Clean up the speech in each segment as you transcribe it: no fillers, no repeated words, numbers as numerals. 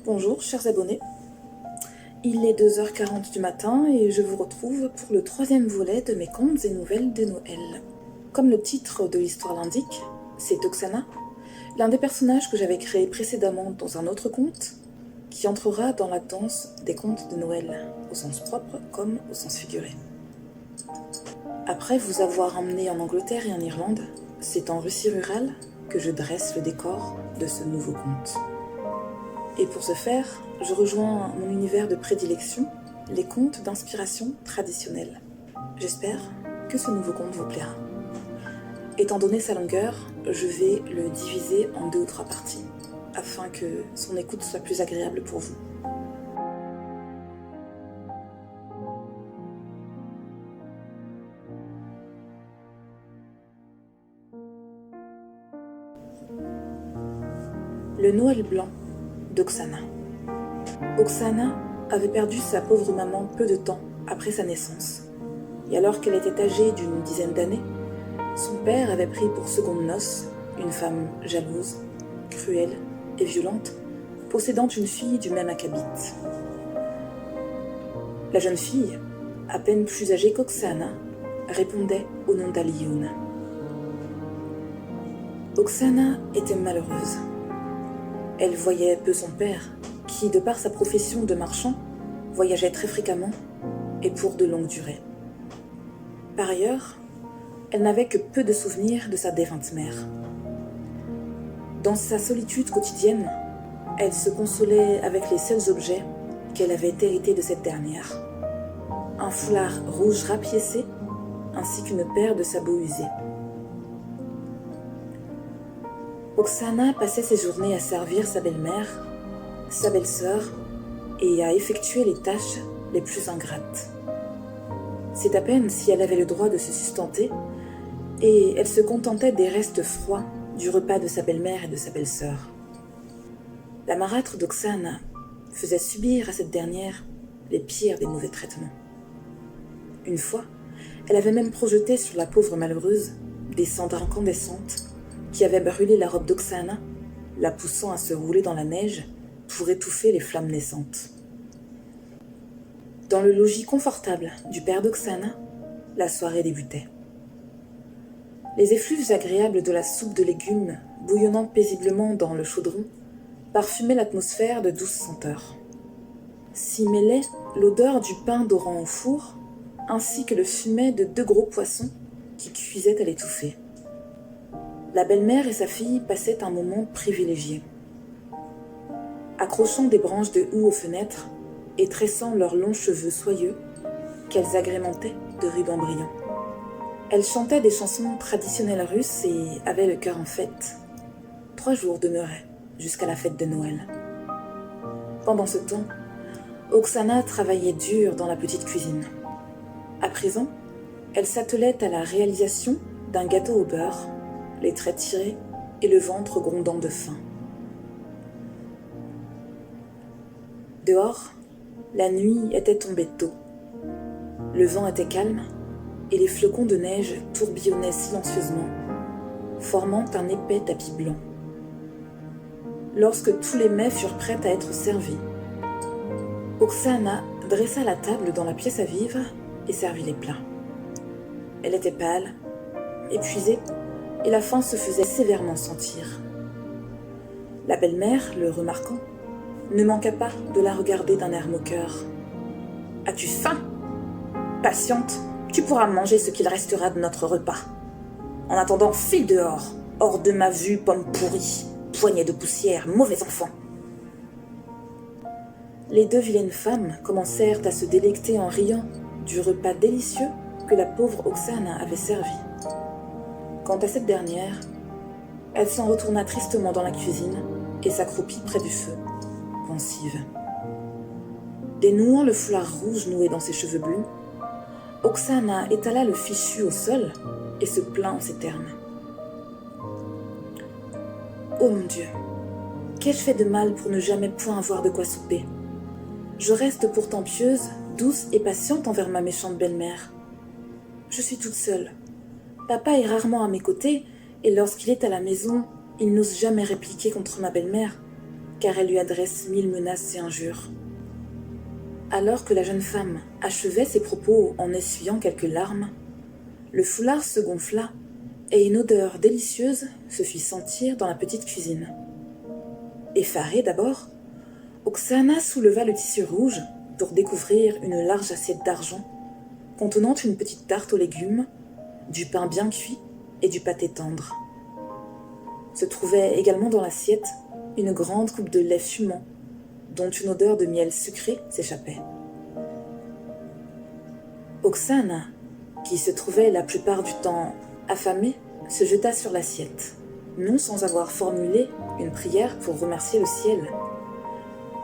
Bonjour chers abonnés, il est 2h40 du matin et je vous retrouve pour le troisième volet de mes contes et nouvelles de Noël. Comme le titre de l'histoire l'indique, c'est Oksana, l'un des personnages que j'avais créé précédemment dans un autre conte, qui entrera dans la danse des contes de Noël, au sens propre comme au sens figuré. Après vous avoir emmené en Angleterre et en Irlande, c'est en Russie rurale que je dresse le décor de ce nouveau conte. Et pour ce faire, je rejoins mon univers de prédilection, les contes d'inspiration traditionnelle. J'espère que ce nouveau conte vous plaira. Étant donné sa longueur, je vais le diviser en 2 ou 3 parties, afin que son écoute soit plus agréable pour vous. Le Noël blanc d'Oksana. Oksana avait perdu sa pauvre maman peu de temps après sa naissance. Et alors qu'elle était âgée d'une dizaine d'années, son père avait pris pour seconde noce une femme jalouse, cruelle et violente, possédant une fille du même acabit. La jeune fille, à peine plus âgée qu'Oksana, répondait au nom d'Alioune. Oksana était malheureuse. Elle voyait peu son père, qui, de par sa profession de marchand, voyageait très fréquemment et pour de longues durées. Par ailleurs, elle n'avait que peu de souvenirs de sa défunte mère. Dans sa solitude quotidienne, elle se consolait avec les seuls objets qu'elle avait hérités de cette dernière. Un foulard rouge rapiécé, ainsi qu'une paire de sabots usés. Oksana passait ses journées à servir sa belle-mère, sa belle-sœur, et à effectuer les tâches les plus ingrates. C'est à peine si elle avait le droit de se sustenter, et elle se contentait des restes froids du repas de sa belle-mère et de sa belle-sœur. La marâtre d'Oksana faisait subir à cette dernière les pires des mauvais traitements. Une fois, elle avait même projeté sur la pauvre malheureuse des cendres incandescentes qui avaient brûlé la robe d'Oksana, la poussant à se rouler dans la neige pour étouffer les flammes naissantes. Dans le logis confortable du père d'Oksana, la soirée débutait. Les effluves agréables de la soupe de légumes bouillonnant paisiblement dans le chaudron parfumaient l'atmosphère de douces senteurs. S'y mêlait l'odeur du pain dorant au four, ainsi que le fumet de 2 gros poissons qui cuisaient à l'étouffer. La belle-mère et sa fille passaient un moment privilégié. Accrochant des branches de houx aux fenêtres et tressant leurs longs cheveux soyeux, qu'elles agrémentaient de rubans brillants. Elles chantaient des chansons traditionnelles russes et avaient le cœur en fête. 3 jours demeuraient jusqu'à la fête de Noël. Pendant ce temps, Oksana travaillait dur dans la petite cuisine. À présent, elle s'attelait à la réalisation d'un gâteau au beurre, les traits tirés et le ventre grondant de faim. Dehors, la nuit était tombée tôt. Le vent était calme et les flocons de neige tourbillonnaient silencieusement, formant un épais tapis blanc. Lorsque tous les mets furent prêts à être servis, Oksana dressa la table dans la pièce à vivre et servit les plats. Elle était pâle, épuisée, et la faim se faisait sévèrement sentir. La belle-mère, le remarquant, ne manqua pas de la regarder d'un air moqueur. « As-tu faim ? Patiente, tu pourras manger ce qu'il restera de notre repas. En attendant, file dehors, hors de ma vue, pomme pourrie, poignée de poussière, mauvais enfant. » Les 2 vilaines femmes commencèrent à se délecter en riant du repas délicieux que la pauvre Oksana avait servi. Quant à cette dernière, elle s'en retourna tristement dans la cuisine et s'accroupit près du feu, pensive. Dénouant le foulard rouge noué dans ses cheveux bleus, Oksana étala le fichu au sol et se plaint en ces termes. « Oh mon Dieu, qu'ai-je fait de mal pour ne jamais point avoir de quoi souper ? Je reste pourtant pieuse, douce et patiente envers ma méchante belle-mère. Je suis toute seule. Papa est rarement à mes côtés, et lorsqu'il est à la maison, Il n'ose jamais répliquer contre ma belle-mère, car elle lui adresse 1000 menaces et injures. Alors que la jeune femme achevait ses propos en essuyant quelques larmes, le foulard se gonfla et une odeur délicieuse se fit sentir dans la petite cuisine. Effarée d'abord, Oksana souleva le tissu rouge pour découvrir une large assiette d'argent contenant une petite tarte aux légumes, du pain bien cuit et du pâté tendre. Se trouvait également dans l'assiette une grande coupe de lait fumant dont une odeur de miel sucré s'échappait. Oksana, qui se trouvait la plupart du temps affamée, se jeta sur l'assiette, non sans avoir formulé une prière pour remercier le ciel.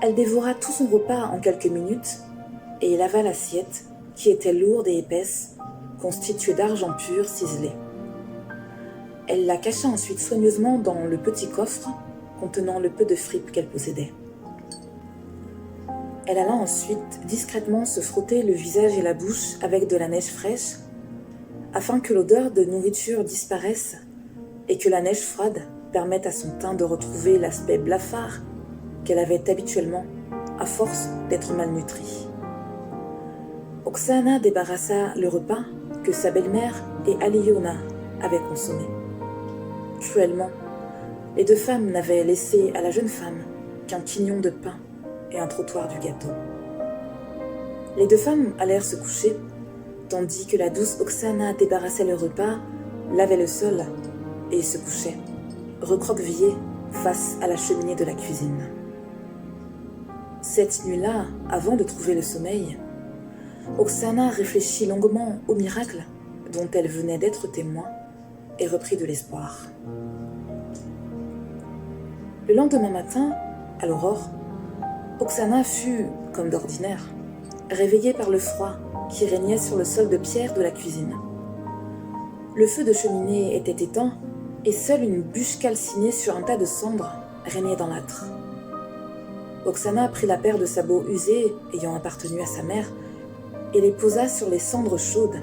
Elle dévora tout son repas en quelques minutes et lava l'assiette, qui était lourde et épaisse, constituée d'argent pur ciselé. Elle la cacha ensuite soigneusement dans le petit coffre contenant le peu de fripes qu'elle possédait. Elle alla ensuite discrètement se frotter le visage et la bouche avec de la neige fraîche, afin que l'odeur de nourriture disparaisse et que la neige froide permette à son teint de retrouver l'aspect blafard qu'elle avait habituellement à force d'être malnutrie. Oksana débarrassa le repas que sa belle-mère et Aliona avaient consommé. Cruellement, les deux femmes n'avaient laissé à la jeune femme qu'un quignon de pain et un trottoir du gâteau. Les deux femmes allèrent se coucher, tandis que la douce Oksana débarrassait le repas, lavait le sol et se couchait, recroquevillée face à la cheminée de la cuisine. Cette nuit-là, avant de trouver le sommeil, Oksana réfléchit longuement au miracle dont elle venait d'être témoin et reprit de l'espoir. Le lendemain matin, à l'aurore, Oksana fut, comme d'ordinaire, réveillée par le froid qui régnait sur le sol de pierre de la cuisine. Le feu de cheminée était éteint et seule une bûche calcinée sur un tas de cendres régnait dans l'âtre. Oksana prit la paire de sabots usés ayant appartenu à sa mère et les posa sur les cendres chaudes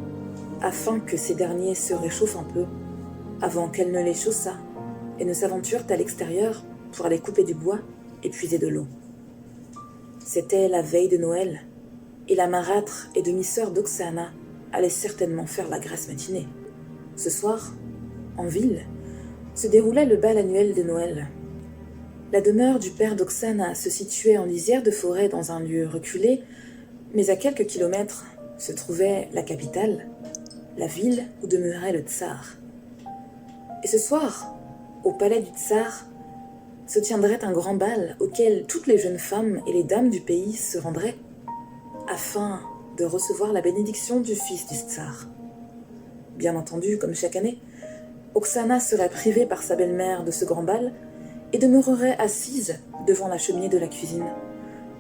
afin que ces derniers se réchauffent un peu avant qu'elle ne les chaussât et ne s'aventurent à l'extérieur pour aller couper du bois et puiser de l'eau. C'était la veille de Noël et la marâtre et demi-sœur d'Oksana allait certainement faire la grasse matinée. Ce soir, en ville, se déroulait le bal annuel de Noël. La demeure du père d'Oksana se situait en lisière de forêt dans un lieu reculé, mais à quelques kilomètres se trouvait la capitale, la ville où demeurait le tsar. Et ce soir, au palais du tsar, se tiendrait un grand bal auquel toutes les jeunes femmes et les dames du pays se rendraient, afin de recevoir la bénédiction du fils du tsar. Bien entendu, comme chaque année, Oksana serait privée par sa belle-mère de ce grand bal et demeurerait assise devant la cheminée de la cuisine,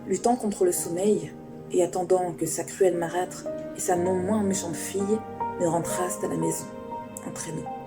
luttant contre le sommeil et attendant que sa cruelle marâtre et sa non moins méchante fille ne rentrassent à la maison, entre nous.